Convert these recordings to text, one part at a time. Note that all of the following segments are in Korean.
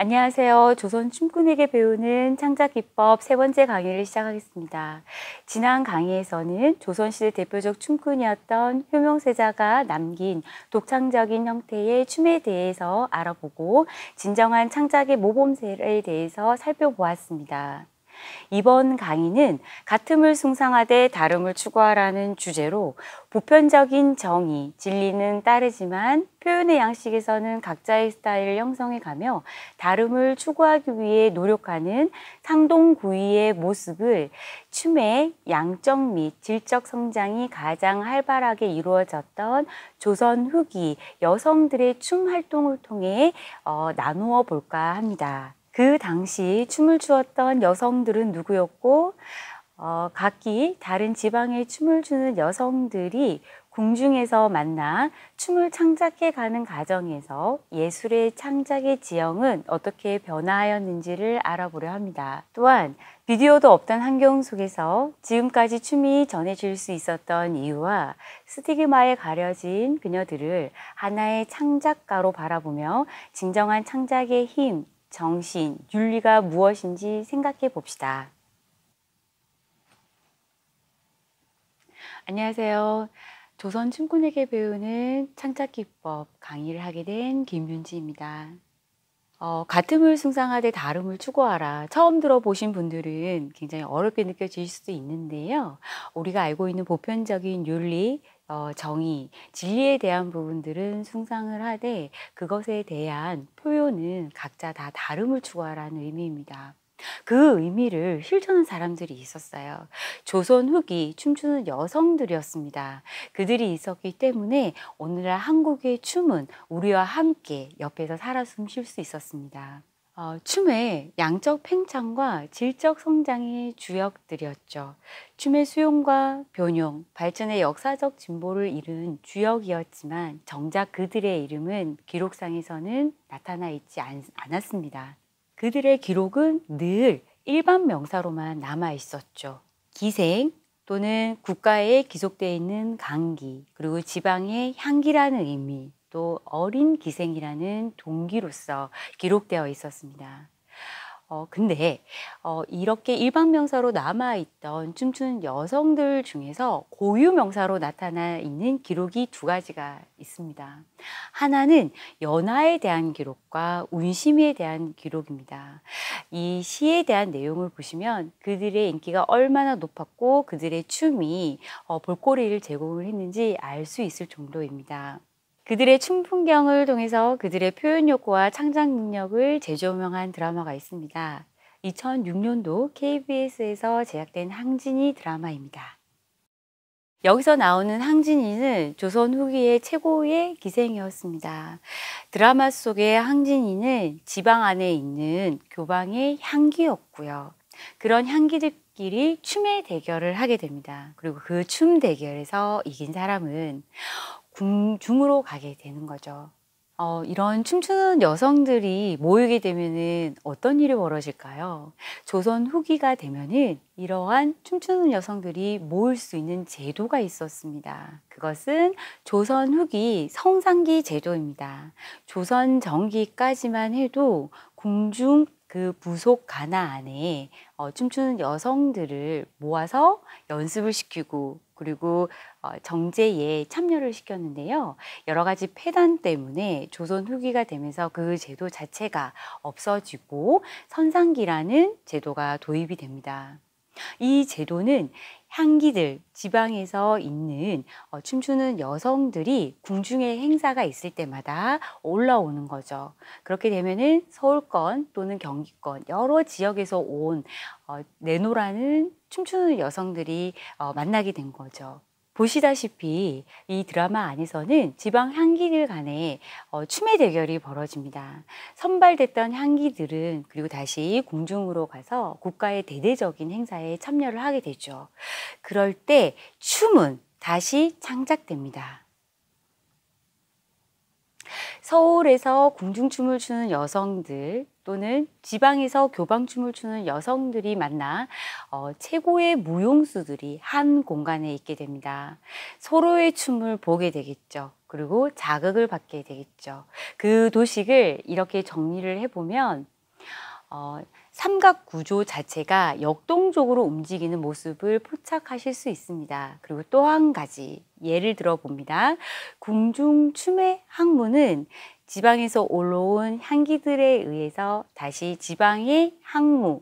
안녕하세요. 조선 춤꾼에게 배우는 창작기법 세 번째 강의를 시작하겠습니다. 지난 강의에서는 조선시대 대표적 춤꾼이었던 효명세자가 남긴 독창적인 형태의 춤에 대해서 알아보고 진정한 창작의 모범세에 대해서 살펴보았습니다. 이번 강의는 같음을 숭상하되 다름을 추구하라는 주제로 보편적인 정의, 진리는 따르지만 표현의 양식에서는 각자의 스타일을 형성해가며 다름을 추구하기 위해 노력하는 상동구이의 모습을 춤의 양적 및 질적 성장이 가장 활발하게 이루어졌던 조선 후기 여성들의 춤 활동을 통해 나누어 볼까 합니다. 그 당시 춤을 추었던 여성들은 누구였고 각기 다른 지방의 춤을 추는 여성들이 궁중에서 만나 춤을 창작해가는 과정에서 예술의 창작의 지형은 어떻게 변화하였는지를 알아보려 합니다. 또한 비디오도 없던 환경 속에서 지금까지 춤이 전해질 수 있었던 이유와 스티그마에 가려진 그녀들을 하나의 창작가로 바라보며 진정한 창작의 힘, 정신, 윤리가 무엇인지 생각해 봅시다. 안녕하세요. 조선 춤꾼에게 배우는 창작기법 강의를 하게 된 김윤지입니다. 같음을 숭상하되 다름을 추구하라. 처음 들어보신 분들은 굉장히 어렵게 느껴질 수도 있는데요. 우리가 알고 있는 보편적인 윤리, 정의, 진리에 대한 부분들은 숭상을 하되 그것에 대한 표현은 각자 다 다름을 추구하라는 의미입니다. 그 의미를 실천한 사람들이 있었어요. 조선 후기 춤추는 여성들이었습니다. 그들이 있었기 때문에 오늘날 한국의 춤은 우리와 함께 옆에서 살아 숨 쉴 수 있었습니다. 춤의 양적 팽창과 질적 성장의 주역들이었죠. 춤의 수용과 변용, 발전의 역사적 진보를 이룬 주역이었지만 정작 그들의 이름은 기록상에서는 나타나 있지 않았습니다. 그들의 기록은 늘 일반 명사로만 남아 있었죠. 기생 또는 국가에 기속되어 있는 강기, 그리고 지방의 향기라는 의미, 또 어린 기생이라는 동기로서 기록되어 있었습니다. 근데 이렇게 일반 명사로 남아있던 춤추는 여성들 중에서 고유 명사로 나타나 있는 기록이 두 가지가 있습니다. 하나는 연하에 대한 기록과 운심에 대한 기록입니다. 이 시에 대한 내용을 보시면 그들의 인기가 얼마나 높았고 그들의 춤이 볼거리를 제공을 했는지 알 수 있을 정도입니다. 그들의 춤 풍경을 통해서 그들의 표현 욕구와 창작 능력을 재조명한 드라마가 있습니다. 2006년도 KBS에서 제작된 항진이 드라마입니다. 여기서 나오는 항진이는 조선 후기의 최고의 기생이었습니다. 드라마 속의 항진이는 지방 안에 있는 교방의 향기였고요. 그런 향기들끼리 춤의 대결을 하게 됩니다. 그리고 그 춤 대결에서 이긴 사람은 궁중으로 가게 되는 거죠. 이런 춤추는 여성들이 모이게 되면은 어떤 일이 벌어질까요? 조선 후기가 되면은 이러한 춤추는 여성들이 모일 수 있는 제도가 있었습니다. 그것은 조선 후기 성상기 제도입니다. 조선 전기까지만 해도 궁중 그 부속 가나 안에 춤추는 여성들을 모아서 연습을 시키고 그리고 정제에 참여를 시켰는데요. 여러 가지 폐단 때문에 조선 후기가 되면서 그 제도 자체가 없어지고 선상기라는 제도가 도입이 됩니다. 이 제도는 향기들, 지방에서 있는 춤추는 여성들이 궁중에 행사가 있을 때마다 올라오는 거죠. 그렇게 되면은 서울권 또는 경기권 여러 지역에서 온 내노라는 춤추는 여성들이 만나게 된 거죠. 보시다시피 이 드라마 안에서는 지방 향기들 간에 춤의 대결이 벌어집니다. 선발됐던 향기들은 그리고 다시 궁중으로 가서 국가의 대대적인 행사에 참여를 하게 되죠. 그럴 때 춤은 다시 창작됩니다. 서울에서 궁중춤을 추는 여성들 또는 지방에서 교방춤을 추는 여성들이 만나 최고의 무용수들이 한 공간에 있게 됩니다. 서로의 춤을 보게 되겠죠. 그리고 자극을 받게 되겠죠. 그 도식을 이렇게 정리를 해보면 삼각 구조 자체가 역동적으로 움직이는 모습을 포착하실 수 있습니다. 그리고 또 한 가지 예를 들어 봅니다. 궁중춤의 항무는 지방에서 올라온 향기들에 의해서 다시 지방의 항무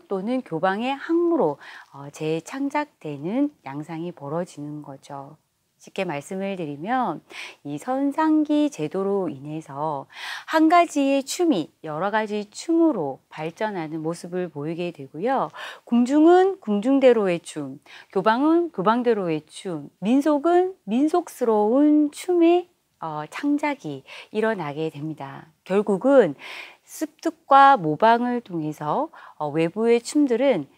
또는 교방의 항무로 재창작되는 양상이 벌어지는 거죠. 쉽게 말씀을 드리면 이 선상기 제도로 인해서 한 가지의 춤이 여러 가지 춤으로 발전하는 모습을 보이게 되고요. 궁중은 궁중대로의 춤, 교방은 교방대로의 춤, 민속은 민속스러운 춤의 창작이 일어나게 됩니다. 결국은 습득과 모방을 통해서 외부의 춤들은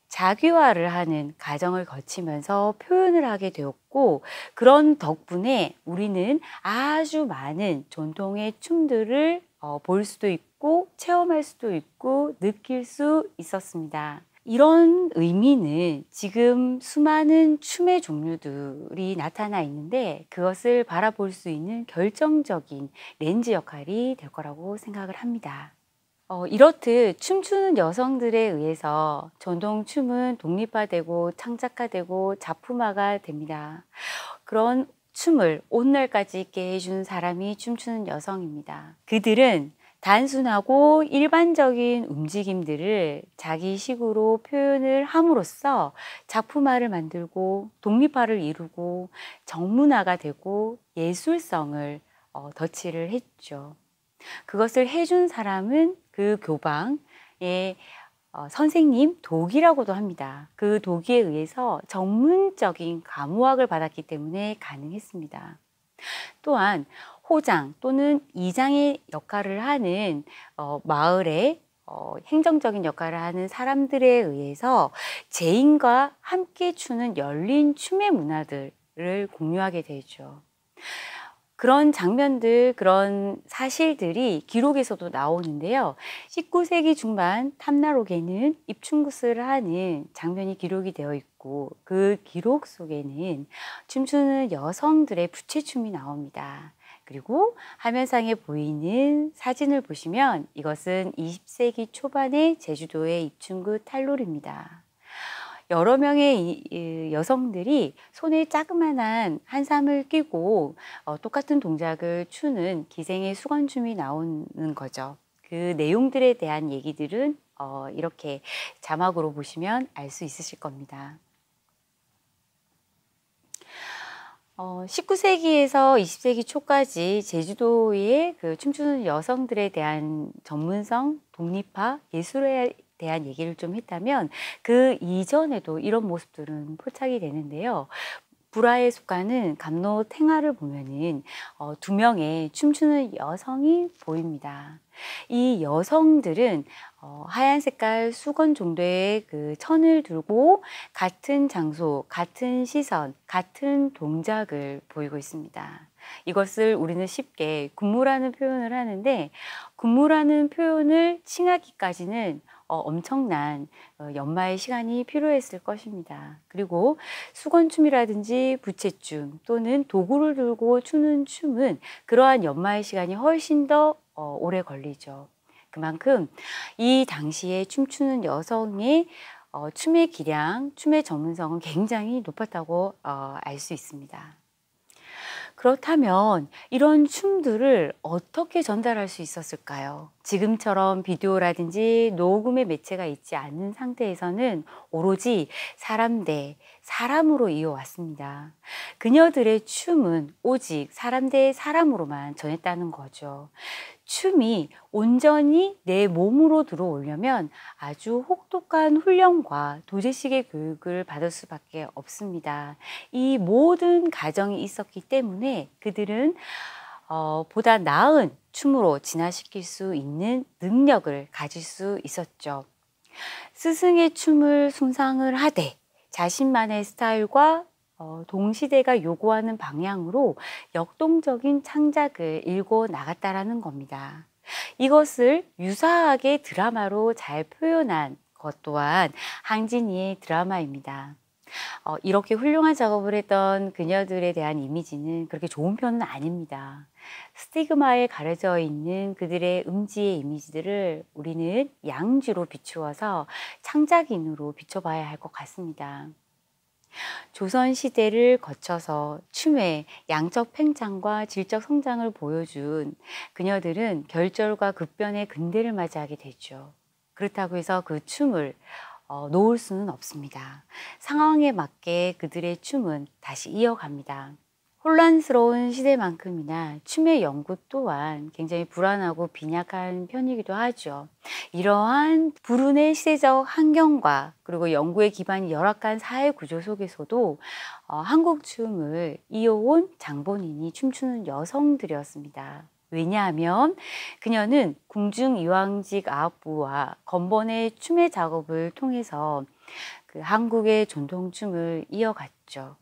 자기화를 하는 과정을 거치면서 표현을 하게 되었고, 그런 덕분에 우리는 아주 많은 전통의 춤들을 볼 수도 있고 체험할 수도 있고 느낄 수 있었습니다. 이런 의미는 지금 수많은 춤의 종류들이 나타나 있는데 그것을 바라볼 수 있는 결정적인 렌즈 역할이 될 거라고 생각을 합니다. 이렇듯 춤추는 여성들에 의해서 전통 춤은 독립화되고 창작화되고 작품화가 됩니다. 그런 춤을 오늘날까지 있게 해준 사람이 춤추는 여성입니다. 그들은 단순하고 일반적인 움직임들을 자기식으로 표현을 함으로써 작품화를 만들고 독립화를 이루고 정문화가 되고 예술성을 덧칠을 했죠. 그것을 해준 사람은 그 교방의 선생님 독이라고도 합니다. 그 독에 의해서 전문적인 가무학을 받았기 때문에 가능했습니다. 또한 호장 또는 이장의 역할을 하는 마을의 행정적인 역할을 하는 사람들에 의해서 제인과 함께 추는 열린 춤의 문화들을 공유하게 되죠. 그런 장면들, 그런 사실들이 기록에서도 나오는데요. 19세기 중반 탐나록에는 입춘굿을 하는 장면이 기록이 되어 있고 그 기록 속에는 춤추는 여성들의 부채춤이 나옵니다. 그리고 화면상에 보이는 사진을 보시면 이것은 20세기 초반의 제주도의 입춘굿 탈놀입니다. 여러 명의 여성들이 손에 자그마한 한삼을 끼고 똑같은 동작을 추는 기생의 수건춤이 나오는 거죠. 그 내용들에 대한 얘기들은 이렇게 자막으로 보시면 알 수 있으실 겁니다. 19세기에서 20세기 초까지 제주도의 그 춤추는 여성들에 대한 전문성, 독립화, 예술에 대한 얘기를 좀 했다면 그 이전에도 이런 모습들은 포착이 되는데요. 불화에 속하는 감로 탱화를 보면은 두 명의 춤추는 여성이 보입니다. 이 여성들은 하얀 색깔 수건 정도의 그 천을 들고 같은 장소, 같은 시선, 같은 동작을 보이고 있습니다. 이것을 우리는 쉽게 군무라는 표현을 하는데 군무라는 표현을 칭하기까지는 엄청난 연마의 시간이 필요했을 것입니다. 그리고 수건춤이라든지 부채춤 또는 도구를 들고 추는 춤은 그러한 연마의 시간이 훨씬 더 오래 걸리죠. 그만큼 이 당시에 춤추는 여성의 춤의 기량, 춤의 전문성은 굉장히 높았다고 알 수 있습니다. 그렇다면 이런 춤들을 어떻게 전달할 수 있었을까요? 지금처럼 비디오라든지 녹음의 매체가 있지 않은 상태에서는 오로지 사람 대 사람으로 이어왔습니다. 그녀들의 춤은 오직 사람 대 사람으로만 전했다는 거죠. 춤이 온전히 내 몸으로 들어오려면 아주 혹독한 훈련과 도제식의 교육을 받을 수밖에 없습니다. 이 모든 과정이 있었기 때문에 그들은 보다 나은 춤으로 진화시킬 수 있는 능력을 가질 수 있었죠. 스승의 춤을 숭상을 하되 자신만의 스타일과 동시대가 요구하는 방향으로 역동적인 창작을 일궈 나갔다라는 겁니다. 이것을 유사하게 드라마로 잘 표현한 것 또한 항진이의 드라마입니다. 이렇게 훌륭한 작업을 했던 그녀들에 대한 이미지는 그렇게 좋은 편은 아닙니다. 스티그마에 가려져 있는 그들의 음지의 이미지들을 우리는 양지로 비추어서 창작인으로 비춰봐야 할 것 같습니다. 조선시대를 거쳐서 춤의 양적 팽창과 질적 성장을 보여준 그녀들은 결절과 급변의 근대를 맞이하게 되죠. 그렇다고 해서 그 춤을 놓을 수는 없습니다. 상황에 맞게 그들의 춤은 다시 이어갑니다. 혼란스러운 시대만큼이나 춤의 연구 또한 굉장히 불안하고 빈약한 편이기도 하죠. 이러한 불운의 시대적 환경과 그리고 연구의 기반이 열악한 사회 구조 속에서도 한국 춤을 이어온 장본인이 춤추는 여성들이었습니다. 왜냐하면 그녀는 궁중이왕직 아업부와 건번의 춤의 작업을 통해서 그 한국의 전통춤을 이어갔죠.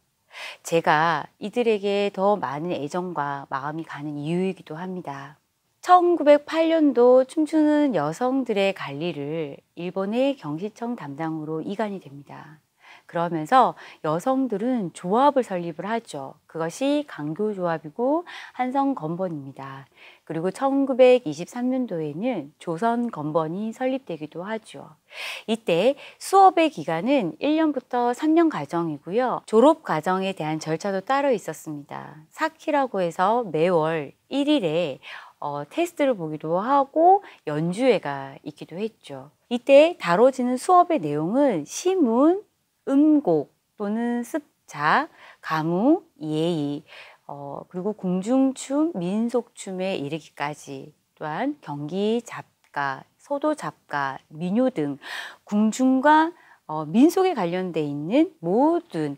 제가 이들에게 더 많은 애정과 마음이 가는 이유이기도 합니다. 1908년도 춤추는 여성들의 관리를 일본의 경시청 담당으로 이관이 됩니다. 그러면서 여성들은 조합을 설립을 하죠. 그것이 강교조합이고 한성건번입니다. 그리고 1923년도에는 조선건번이 설립되기도 하죠. 이때 수업의 기간은 1년부터 3년 과정이고요. 졸업 과정에 대한 절차도 따로 있었습니다. 사키라고 해서 매월 1일에 테스트를 보기도 하고 연주회가 있기도 했죠. 이때 다뤄지는 수업의 내용은 시문, 음곡 또는 습자, 가무, 예의, 그리고 궁중춤, 민속춤에 이르기까지 또한 경기, 잡가, 소도 잡가, 민요 등 궁중과 민속에 관련돼 있는 모든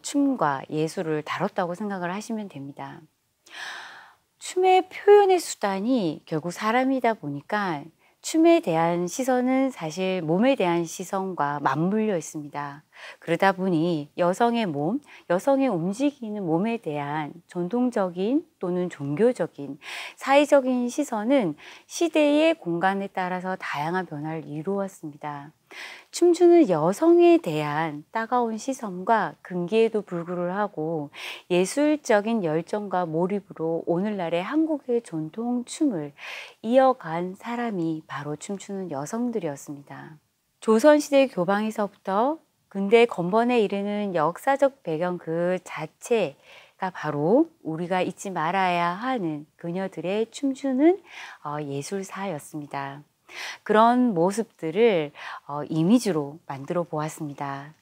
춤과 예술을 다뤘다고 생각을 하시면 됩니다. 춤의 표현의 수단이 결국 사람이다 보니까 춤에 대한 시선은 사실 몸에 대한 시선과 맞물려 있습니다. 그러다 보니 여성의 몸, 여성의 움직이는 몸에 대한 전통적인 또는 종교적인, 사회적인 시선은 시대의 공간에 따라서 다양한 변화를 이루었습니다. 춤추는 여성에 대한 따가운 시선과 금기에도 불구를 하고 예술적인 열정과 몰입으로 오늘날의 한국의 전통 춤을 이어간 사람이 바로 춤추는 여성들이었습니다. 조선시대 교방에서부터 근대 건번에 이르는 역사적 배경 그 자체가 바로 우리가 잊지 말아야 하는 그녀들의 춤추는 예술사였습니다. 그런 모습들을 이미지로 만들어 보았습니다.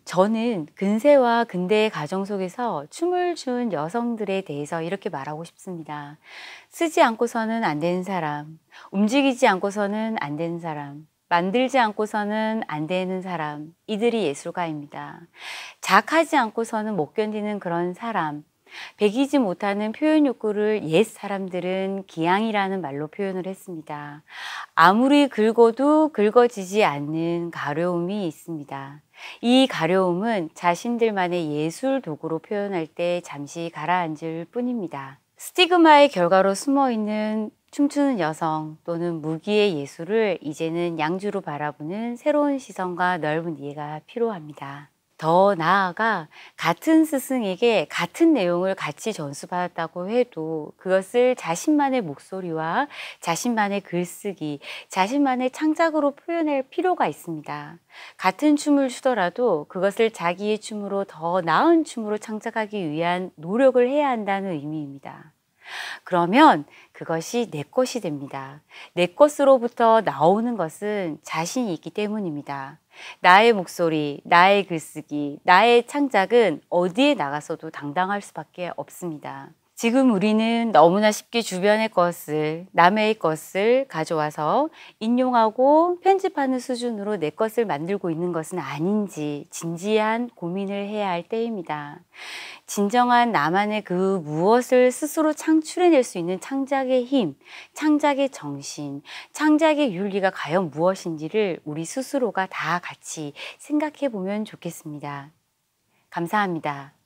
저는 근세와 근대의 가정 속에서 춤을 춘 여성들에 대해서 이렇게 말하고 싶습니다. 쓰지 않고서는 안 되는 사람, 움직이지 않고서는 안 되는 사람, 만들지 않고서는 안 되는 사람, 이들이 예술가입니다. 자학하지 않고서는 못 견디는 그런 사람, 배기지 못하는 표현 욕구를 옛 사람들은 기양이라는 말로 표현을 했습니다. 아무리 긁어도 긁어지지 않는 가려움이 있습니다. 이 가려움은 자신들만의 예술 도구로 표현할 때 잠시 가라앉을 뿐입니다. 스티그마의 결과로 숨어있는 춤추는 여성 또는 무기의 예술을 이제는 양주로 바라보는 새로운 시선과 넓은 이해가 필요합니다. 더 나아가 같은 스승에게 같은 내용을 같이 전수받았다고 해도 그것을 자신만의 목소리와 자신만의 글쓰기, 자신만의 창작으로 표현할 필요가 있습니다. 같은 춤을 추더라도 그것을 자기의 춤으로 더 나은 춤으로 창작하기 위한 노력을 해야 한다는 의미입니다. 그러면 그것이 내 것이 됩니다. 내 것으로부터 나오는 것은 자신이 있기 때문입니다. 나의 목소리, 나의 글쓰기, 나의 창작은 어디에 나가서도 당당할 수밖에 없습니다. 지금 우리는 너무나 쉽게 주변의 것을, 남의 것을 가져와서 인용하고 편집하는 수준으로 내 것을 만들고 있는 것은 아닌지 진지한 고민을 해야 할 때입니다. 진정한 나만의 그 무엇을 스스로 창출해낼 수 있는 창작의 힘, 창작의 정신, 창작의 윤리가 과연 무엇인지를 우리 스스로가 다 같이 생각해 보면 좋겠습니다. 감사합니다.